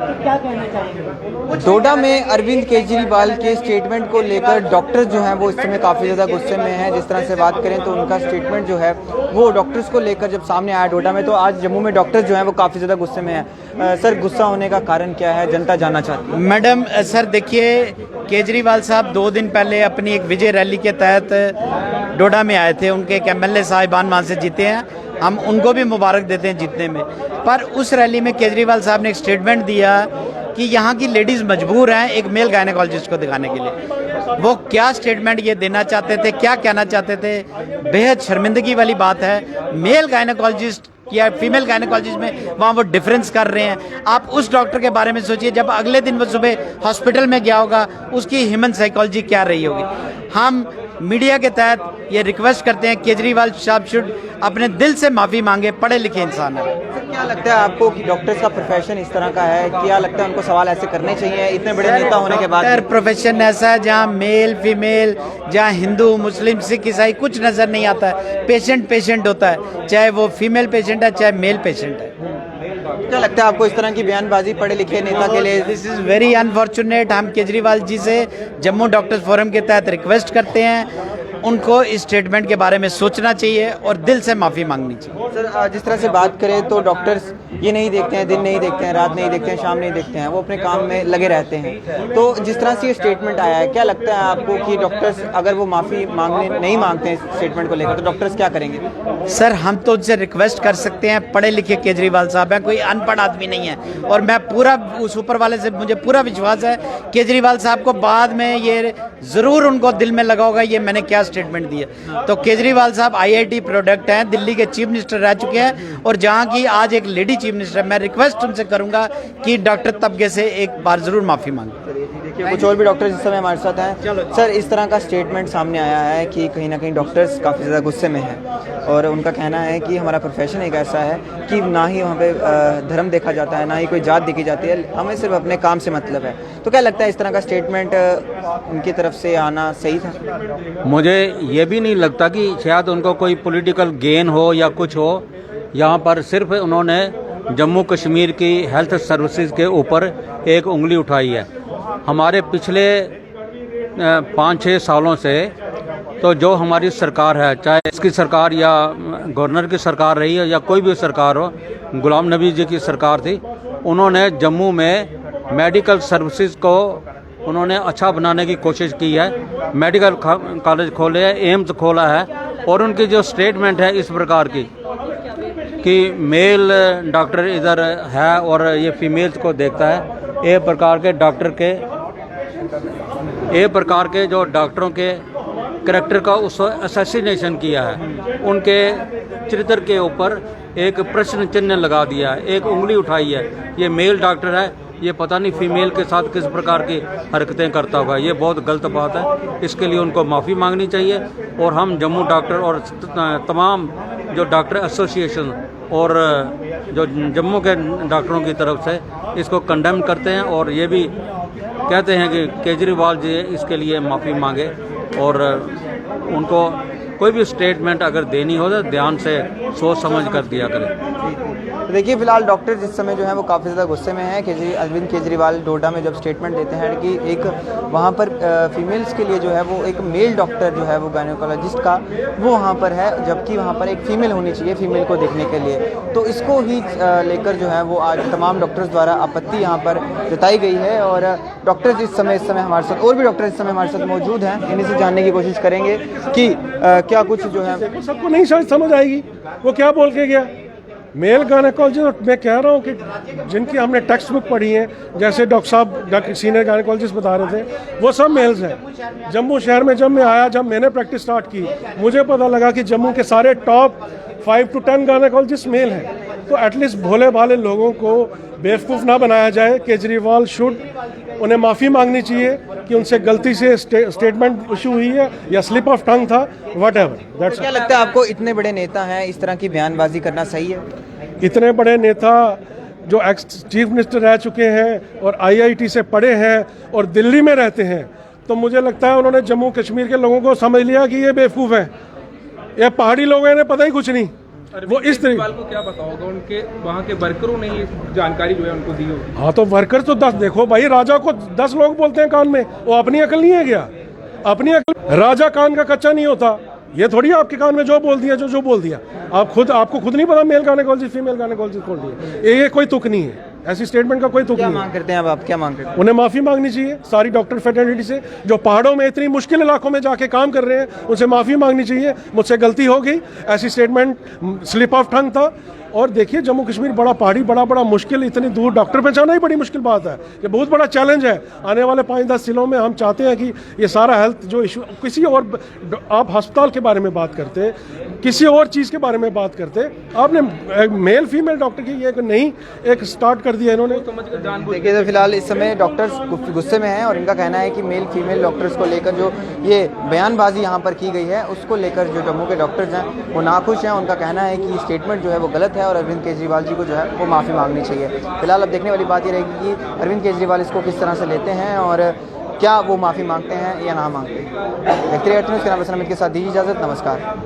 क्या कहना चाहेंगे? डोडा में अरविंद केजरीवाल के स्टेटमेंट को लेकर डॉक्टर्स जो हैं वो इस समय काफ़ी ज़्यादा गुस्से में हैं। जिस तरह से बात करें तो उनका स्टेटमेंट जो है वो डॉक्टर्स को लेकर जब सामने आया डोडा में, तो आज जम्मू में डॉक्टर्स जो हैं वो काफ़ी ज़्यादा गुस्से में हैं। सर, गुस्सा होने का कारण क्या है, जनता जानना चाहती है। मैडम सर देखिए, केजरीवाल साहब 2 दिन पहले अपनी एक विजय रैली के तहत डोडा में आए थे। उनके एक एमएलए साहिबान वहाँ से जीते हैं, हम उनको भी मुबारक देते हैं जीतने में। पर उस रैली में केजरीवाल साहब ने एक स्टेटमेंट दिया कि यहाँ की लेडीज़ मजबूर हैं एक मेल गायनेकोलॉजिस्ट को दिखाने के लिए। वो क्या स्टेटमेंट ये देना चाहते थे, क्या कहना चाहते थे, बेहद शर्मिंदगी वाली बात है। मेल गायनेकोलॉजिस्ट या फीमेल गायनेकोलॉजिस्ट में वहाँ वो डिफरेंस कर रहे हैं। आप उस डॉक्टर के बारे में सोचिए, जब अगले दिन वो सुबह हॉस्पिटल में गया होगा, उसकी ह्यूमन साइकोलॉजी क्या रही होगी। हम मीडिया के तहत ये रिक्वेस्ट करते हैं, केजरीवाल साहब शुड अपने दिल से माफ़ी मांगे, पढ़े लिखे इंसान है। सर, क्या लगता है आपको कि डॉक्टर्स का प्रोफेशन इस तरह का है, क्या लगता है उनको सवाल ऐसे करने चाहिए इतने बड़े नेता होने के बाद? डॉक्टर प्रोफेशन ऐसा है जहाँ मेल फीमेल, जहाँ हिंदू मुस्लिम सिख ईसाई कुछ नज़र नहीं आता है। पेशेंट पेशेंट होता है, चाहे वो फीमेल पेशेंट है चाहे मेल पेशेंट है। क्या लगता है आपको इस तरह की बयानबाजी पढ़े लिखे नेता के लिए? This is very unfortunate. हम केजरीवाल जी से जम्मू डॉक्टर्स फोरम के तहत रिक्वेस्ट करते हैं, उनको इस स्टेटमेंट के बारे में सोचना चाहिए और दिल से माफ़ी मांगनी चाहिए। सर, जिस तरह से बात करें तो डॉक्टर्स ये नहीं देखते हैं, दिन नहीं देखते हैं, रात नहीं देखते हैं, शाम नहीं देखते हैं, वो अपने काम में लगे रहते हैं। तो जिस तरह से ये स्टेटमेंट आया है, क्या लगता है आपको कि डॉक्टर्स अगर वो माफ़ी नहीं मांगते हैं इस स्टेटमेंट को लेकर, तो डॉक्टर्स क्या करेंगे? सर, हम तो उनसे रिक्वेस्ट कर सकते हैं, पढ़े लिखे केजरीवाल साहब हैं, कोई अनपढ़ आदमी नहीं है। और मैं पूरा उस ऊपर वाले से मुझे पूरा विश्वास है केजरीवाल साहब को बाद में ये ज़रूर उनको दिल में लगा होगा ये मैंने क्या स्टेटमेंट दिया। तो केजरीवाल साहब आईआईटी प्रोडक्ट हैं, दिल्ली के चीफ मिनिस्टर रह चुके हैं और जहां की आज एक लेडी चीफ मिनिस्टर। मैं रिक्वेस्ट उनसे करूंगा कि डॉक्टर तबके से एक बार जरूर माफ़ी मांगे। देखिए, कुछ और भी डॉक्टर्स इस समय हमारे साथ हैं। सर, इस तरह का स्टेटमेंट सामने आया है कि कहीं ना कहीं डॉक्टर्स काफ़ी ज़्यादा गुस्से में हैं और उनका कहना है कि हमारा प्रोफेशन एक ऐसा है कि ना ही वहाँ पे धर्म देखा जाता है, ना ही कोई जात देखी जाती है, हमें सिर्फ अपने काम से मतलब है। तो क्या लगता है इस तरह का स्टेटमेंट उनकी तरफ से आना सही था? मुझे ये भी नहीं लगता कि शायद उनको कोई पॉलिटिकल गेन हो या कुछ हो। यहाँ पर सिर्फ उन्होंने जम्मू कश्मीर की हेल्थ सर्विसेज के ऊपर एक उंगली उठाई है। हमारे पिछले 5-6 सालों से तो जो हमारी सरकार है, चाहे इसकी सरकार या गवर्नर की सरकार रही है या कोई भी सरकार हो, गुलाम नबी जी की सरकार थी, उन्होंने जम्मू में मेडिकल सर्विसेज को उन्होंने अच्छा बनाने की कोशिश की है। मेडिकल कॉलेज खोले हैं, एम्स खोला है और उनकी जो स्टेटमेंट है इस प्रकार की कि मेल डॉक्टर इधर है और ये फीमेल्स को देखता है, एक प्रकार के जो डॉक्टरों के करैक्टर का उस असैसिनेशन किया है, उनके चरित्र के ऊपर एक प्रश्न चिन्ह लगा दिया है, एक उंगली उठाई है। ये मेल डॉक्टर है, ये पता नहीं फीमेल के साथ किस प्रकार की हरकतें करता होगा। ये बहुत गलत बात है, इसके लिए उनको माफ़ी मांगनी चाहिए। और हम जम्मू डॉक्टर और तमाम जो डॉक्टर एसोसिएशन और जो जम्मू के डॉक्टरों की तरफ से इसको कंडेम करते हैं और ये भी कहते हैं कि केजरीवाल जी इसके लिए माफ़ी मांगे और उनको कोई भी स्टेटमेंट अगर देनी हो तो ध्यान से सोच समझ कर दिया करें। तो देखिए, फिलहाल डॉक्टर जिस समय जो है वो काफ़ी ज़्यादा गुस्से में है। अरविंद केजरीवाल डोडा में जब स्टेटमेंट देते हैं कि एक वहाँ पर फीमेल्स के लिए जो है वो एक मेल डॉक्टर जो है वो गायनेकोलॉजिस्ट का वो वहाँ पर है, जबकि वहाँ पर एक फ़ीमेल होनी चाहिए फीमेल को देखने के लिए। तो इसको ही लेकर जो है वो आज तमाम डॉक्टर्स द्वारा आपत्ति यहाँ पर जताई गई है। और डॉक्टर्स इस समय हमारे साथ, और भी डॉक्टर इस समय हमारे साथ मौजूद हैं, इन्हीं से जानने की कोशिश करेंगे कि क्या कुछ जो है सबको नहीं समझ आएगी वो क्या बोल के गया। मेल गायनेकोलॉजिस्ट, मैं कह रहा हूँ कि जिनकी हमने टेक्स्ट बुक पढ़ी है, जैसे डॉक्टर साहब सीनियर गायनेकोलॉजिस्ट बता रहे थे, वो सब मेल्स हैं। जम्मू शहर में जब मैं आया, जब मैंने प्रैक्टिस स्टार्ट की, मुझे पता लगा कि जम्मू के सारे टॉप 5 to 10 गायनेकोलॉजिस्ट मेल हैं। तो एटलीस्ट भोले भाले लोगों को बेवकूफ़ ना बनाया जाए। केजरीवाल शुड, उन्हें माफ़ी मांगनी चाहिए कि उनसे गलती से स्टेटमेंट इशू हुई है या स्लिप ऑफ टंग था, व्हाटएवर। क्या लगता है आपको, इतने बड़े नेता हैं, इस तरह की बयानबाजी करना सही है? इतने बड़े नेता जो एक्स चीफ मिनिस्टर रह चुके हैं और आईआईटी से पढ़े हैं और दिल्ली में रहते हैं, तो मुझे लगता है उन्होंने जम्मू कश्मीर के लोगों को समझ लिया कि ये बेवकूफ़ हैं, ये पहाड़ी लोग हैं, इन्हें पता ही कुछ नहीं। वो इस तरीके को क्या पता होगा, उनके वहाँ के वर्करों ने ये जानकारी जो है उनको दी होगी। हाँ तो वर्कर तो 10 देखो भाई, राजा को 10 लोग बोलते हैं कान में, वो अपनी अकल नहीं है क्या? अपनी अकल, राजा कान का कच्चा नहीं होता। ये थोड़ी आपके कान में जो बोल दिया, जो बोल दिया, आपको खुद नहीं पता मेल गायनेकोलॉजिस्ट फीमेल गायनेकोलॉजिस्ट खोल दिया। ये कोई तुक नहीं है, ऐसी स्टेटमेंट का कोई तुक क्या नहीं है। मांग करते हैं अब आप, क्या मांग करते हैं? उन्हें माफी मांगनी चाहिए सारी डॉक्टर फेटर्निटी से, जो पहाड़ों में इतनी मुश्किल इलाकों में जाके काम कर रहे हैं, उनसे माफी मांगनी चाहिए। मुझसे गलती हो गई, ऐसी स्टेटमेंट स्लिप ऑफ टंग था। और देखिए जम्मू कश्मीर बड़ा पहाड़ी, बड़ा मुश्किल, इतनी दूर डॉक्टर पहुंचाना ही बड़ी मुश्किल बात है। ये बहुत बड़ा चैलेंज है। आने वाले 5-10 जिलों में हम चाहते हैं कि ये सारा हेल्थ जो इशू, किसी और आप अस्पताल के बारे में बात करते, किसी और चीज़ के बारे में बात करते, आपने मेल फीमेल डॉक्टर की ये नहीं एक स्टार्ट कर दिया इन्होंने। देखिए तो फिलहाल इस समय डॉक्टर्स गुस्से में हैं और इनका कहना है कि मेल फीमेल डॉक्टर्स को लेकर जो ये बयानबाजी यहाँ पर की गई है, उसको लेकर जो जम्मू के डॉक्टर्स हैं वो नाखुश हैं। उनका कहना है कि स्टेटमेंट जो है वो गलत है और अरविंद केजरीवाल जी को जो है वो माफ़ी मांगनी चाहिए। फिलहाल अब देखने वाली बात ये रहेगी कि अरविंद केजरीवाल इसको किस तरह से लेते हैं और क्या वो माफ़ी मांगते हैं या ना मांगते हैं। देखते रहिए, के नाम अमित के साथ दीजिए इजाज़त, नमस्कार।